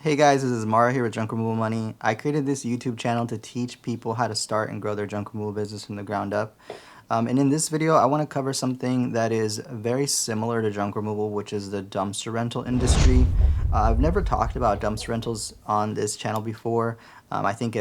Hey guys, this is Mara here with Junk Removal Money. I created this YouTube channel to teach people how to start and grow their junk removal business from the ground up. And in this video, I want to cover something that is very similar to junk removal, which is the dumpster rental industry. I've never talked about dumpster rentals on this channel before. I think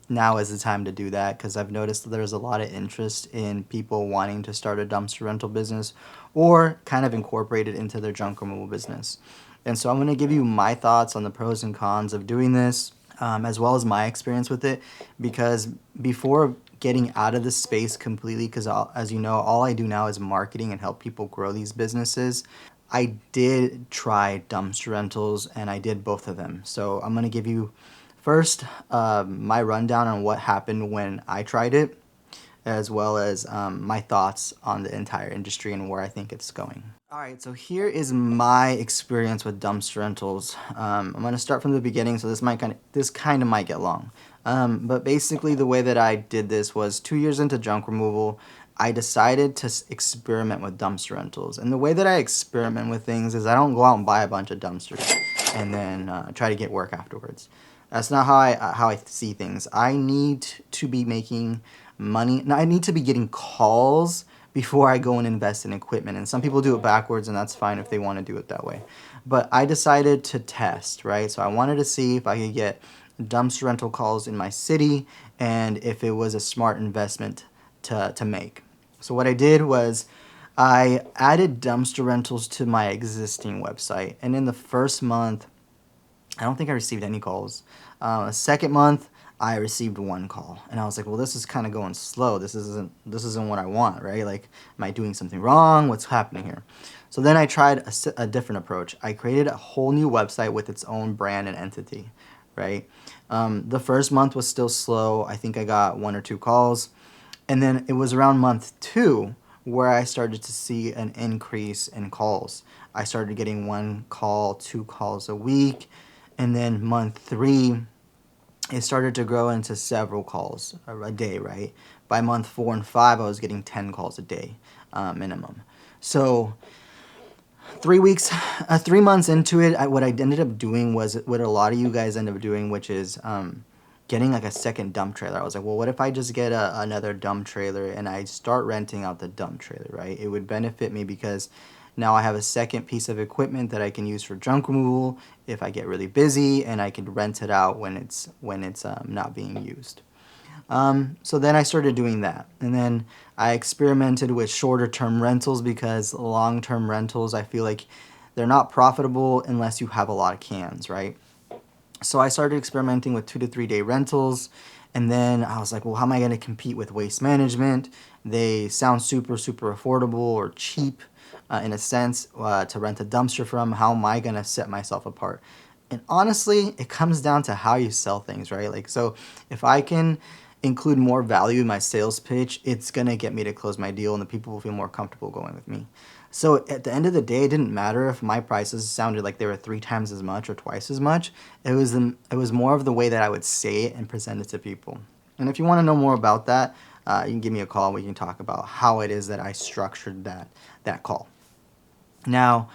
now is the time to do that because I've noticed that there's a lot of interest in people wanting to start a dumpster rental business or kind of incorporate it into their junk removal business. And so I'm going to give you my thoughts on the pros and cons of doing this, as well as my experience with it. Because before getting out of this space completely, because as you know, all I do now is marketing and help people grow these businesses, I did try dumpster rentals and I did both of them. So I'm going to give you first my rundown on what happened when I tried it, as well as my thoughts on the entire industry and where I think it's going. All right, so here is my experience with dumpster rentals. I'm going to start from the beginning, so this kind of might get long. But basically, the way that I did this was 2 years into junk removal, I decided to experiment with dumpster rentals. And the way that I experiment with things is I don't go out and buy a bunch of dumpsters and then try to get work afterwards. That's not how I see things. I need to be making money. Now, I need to be getting calls before I go and invest in equipment. And some people do it backwards, and that's fine if they want to do it that way. But I decided to test, right? So I wanted to see if I could get dumpster rental calls in my city and if it was a smart investment to make. So what I did was I added dumpster rentals to my existing website. And in the first month, I don't think I received any calls. Second month, I received one call, and I was like, "Well, this is kind of going slow. This isn't what I want, right? Like, am I doing something wrong? What's happening here?" So then I tried a different approach. I created a whole new website with its own brand and entity, right? The first month was still slow. I think I got one or two calls, and then it was around month two where I started to see an increase in calls. I started getting one call, two calls a week, and then month three, it started to grow into several calls a day, right? By month 4 and 5, I was getting 10 calls a day minimum. So 3 months into it, what I ended up doing was what a lot of you guys end up doing, which is getting like a second dump trailer. I was like, well, what if I just get another dump trailer and I start renting out the dump trailer, right? It would benefit me because now I have a second piece of equipment that I can use for junk removal if I get really busy, and I could rent it out when it's not being used. So then I started doing that. And then I experimented with shorter term rentals because long term rentals, I feel like they're not profitable unless you have a lot of cans, right? So I started experimenting with 2 to 3 day rentals. And then I was like, well, how am I going to compete with Waste Management? They sound super, super affordable or cheap in a sense to rent a dumpster from. How am I going to set myself apart? And honestly, it comes down to how you sell things, right? Like, so if I can include more value in my sales pitch, it's going to get me to close my deal and the people will feel more comfortable going with me. So at the end of the day, it didn't matter if my prices sounded like they were 3 times as much or twice as much. It was more of the way that I would say it and present it to people. And if you want to know more about that, you can give me a call. We can talk about how it is that I structured that call. Now,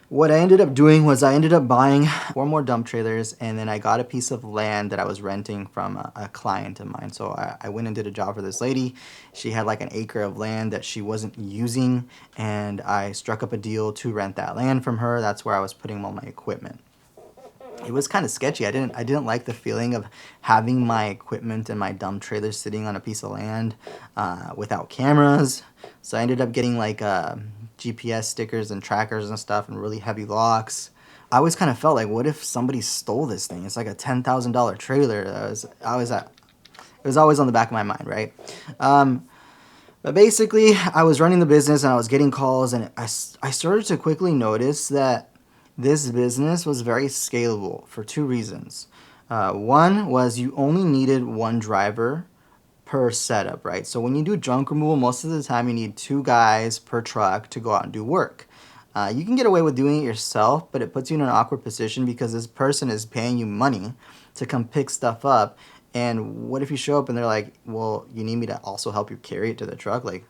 what I ended up doing was I ended up buying 4 more dump trailers, and then I got a piece of land that I was renting from a client of mine. So I went and did a job for this lady. She had like an acre of land that she wasn't using, and I struck up a deal to rent that land from her. That's where I was putting all my equipment. It was kind of sketchy. I didn't like the feeling of having my equipment and my dump trailer sitting on a piece of land without cameras. So I ended up getting like GPS stickers and trackers and stuff and really heavy locks. I always kind of felt like, what if somebody stole this thing? It's like a $10,000 trailer. It was always on the back of my mind, right? But basically, I was running the business and I was getting calls, and I started to quickly notice that this business was very scalable for 2 reasons. One was you only needed one driver per setup, right? So when you do junk removal, most of the time you need 2 guys per truck to go out and do work. You can get away with doing it yourself, but it puts you in an awkward position because this person is paying you money to come pick stuff up. And what if you show up and they're like, well, you need me to also help you carry it to the truck? Like,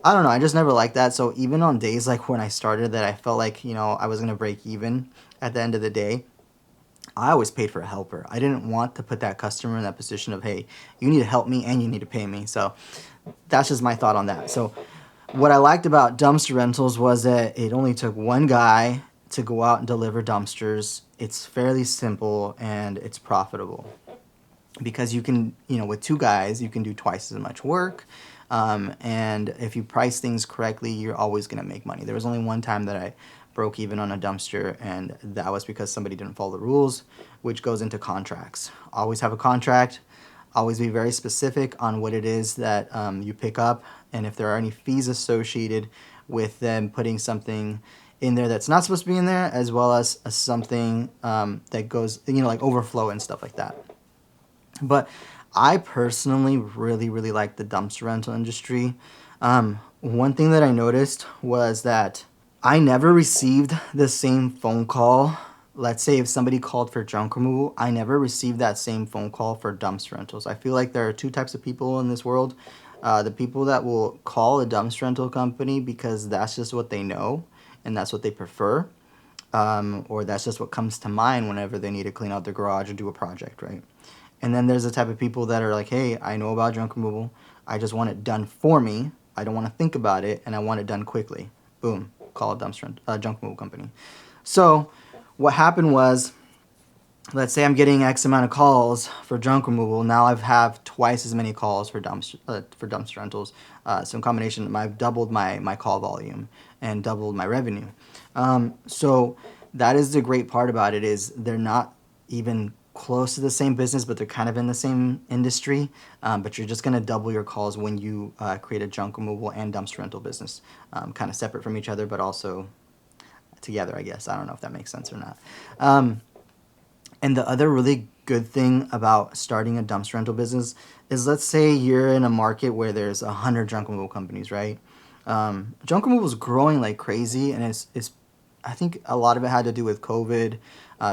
I don't know. I just never liked that. So even on days like when I started that I felt like, I was going to break even at the end of the day, I always paid for a helper. I didn't want to put that customer in that position of, hey, you need to help me and you need to pay me. So that's just my thought on that. So what I liked about dumpster rentals was that it only took one guy to go out and deliver dumpsters. It's fairly simple and it's profitable because you can, with two guys, you can do twice as much work. And if you price things correctly, you're always going to make money. There was only one time that I broke even on a dumpster, and that was because somebody didn't follow the rules, which goes into contracts. Always have a contract. Always be very specific on what it is that you pick up, and if there are any fees associated with them putting something in there that's not supposed to be in there, as well as something that goes, like overflow and stuff like that. But I personally really, really like the dumpster rental industry. One thing that I noticed was that I never received the same phone call. Let's say if somebody called for junk removal, I never received that same phone call for dumpster rentals. I feel like there are two types of people in this world. The people that will call a dumpster rental company because that's just what they know and that's what they prefer. Or that's just what comes to mind whenever they need to clean out their garage or do a project, right? And then there's the type of people that are like, hey, I know about junk removal. I just want it done for me. I don't want to think about it, and I want it done quickly. Boom, call a junk removal company. So what happened was, let's say I'm getting X amount of calls for junk removal. Now I have twice as many calls for dumpster rentals. So in combination, I've doubled my call volume and doubled my revenue. So that is the great part about it, is they're not even close to the same business, but they're kind of in the same industry. But you're just going to double your calls when you create a junk removal and dumpster rental business, kind of separate from each other, but also together, I guess. I don't know if that makes sense or not. And the other really good thing about starting a dumpster rental business is, let's say you're in a market where there's 100 junk removal companies, right? Junk removal is growing like crazy, and it's I think a lot of it had to do with COVID.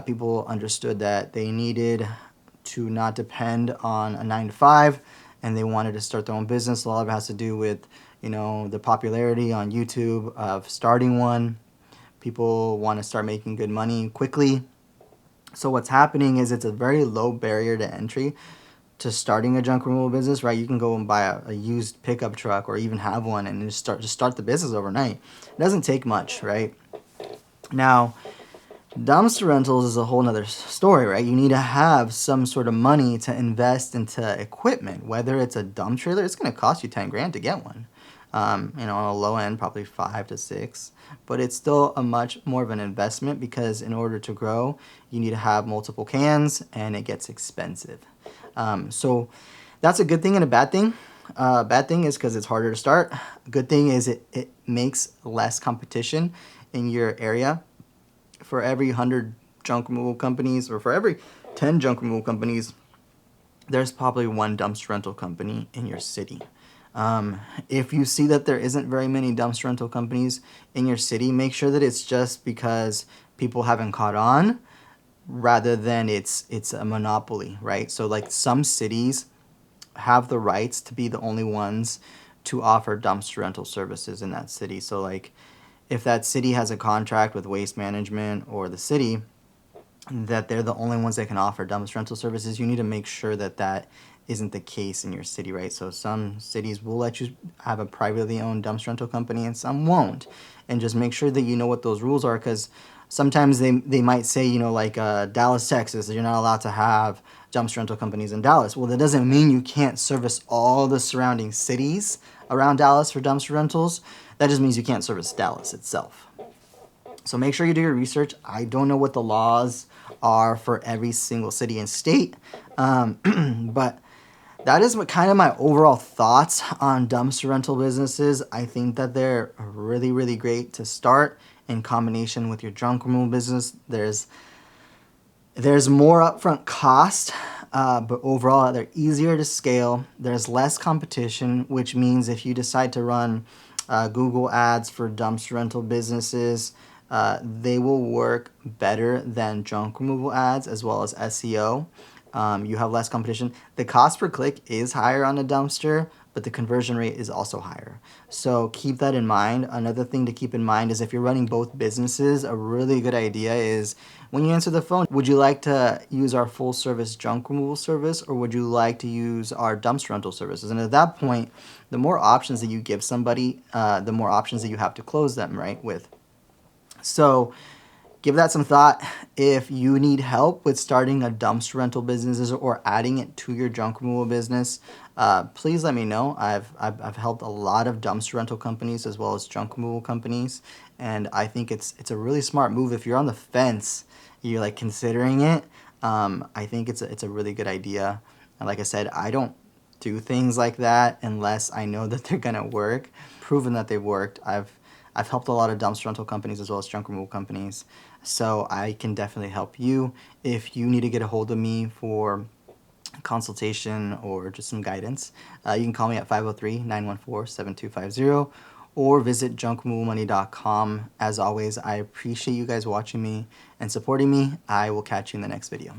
People understood that they needed to not depend on a 9 to 5, and they wanted to start their own business. A lot of it has to do with, the popularity on YouTube of starting one. People want to start making good money quickly. So what's happening is it's a very low barrier to entry to starting a junk removal business, right? You can go and buy a used pickup truck or even have one and just start the business overnight. It doesn't take much, right? Now, dumpster rentals is a whole nother story, right? You need to have some sort of money to invest into equipment. Whether it's a dump trailer, it's going to cost you 10 grand to get one. On a low end, probably 5 to 6, but it's still a much more of an investment because in order to grow, you need to have multiple cans and it gets expensive. So that's a good thing and a bad thing. Bad thing is because it's harder to start. Good thing is it makes less competition in your area. For every 100 junk removal companies, or for every 10 junk removal companies, there's probably one dumpster rental company in your city. If you see that there isn't very many dumpster rental companies in your city, make sure that it's just because people haven't caught on rather than it's a monopoly, right? So like some cities have the rights to be the only ones to offer dumpster rental services in that city. So like if that city has a contract with Waste Management or the city, that they're the only ones that can offer dumpster rental services, you need to make sure that that isn't the case in your city, right? So some cities will let you have a privately owned dumpster rental company and some won't. And just make sure that you know what those rules are, because sometimes they might say, like Dallas, Texas, you're not allowed to have dumpster rental companies in Dallas. Well, that doesn't mean you can't service all the surrounding cities around Dallas for dumpster rentals. That just means you can't service Dallas itself. So make sure you do your research. I don't know what the laws are for every single city and state, but that is kind of my overall thoughts on dumpster rental businesses. I think that they're really, really great to start in combination with your junk removal business. There's more upfront cost, but overall they're easier to scale. There's less competition, which means if you decide to run Google ads for dumpster rental businesses, they will work better than junk removal ads as well as SEO. You have less competition. The cost per click is higher on a dumpster, but the conversion rate is also higher. So keep that in mind. Another thing to keep in mind is if you're running both businesses, a really good idea is when you answer the phone, would you like to use our full service junk removal service, or would you like to use our dumpster rental services? And at that point, the more options that you give somebody, the more options that you have to close them, right, with. So give that some thought. If you need help with starting a dumpster rental business or adding it to your junk removal business, please let me know. I've helped a lot of dumpster rental companies as well as junk removal companies, and I think it's a really smart move. If you're on the fence, you're like considering it, I think it's a really good idea. And like I said, I don't do things like that unless I know that they're gonna work, proven that they've worked. I've helped a lot of dumpster rental companies as well as junk removal companies, so I can definitely help you. If you need to get a hold of me for consultation or just some guidance, you can call me at 503-914-7250 or visit junkremovalmoney.com. As always, I appreciate you guys watching me and supporting me. I will catch you in the next video.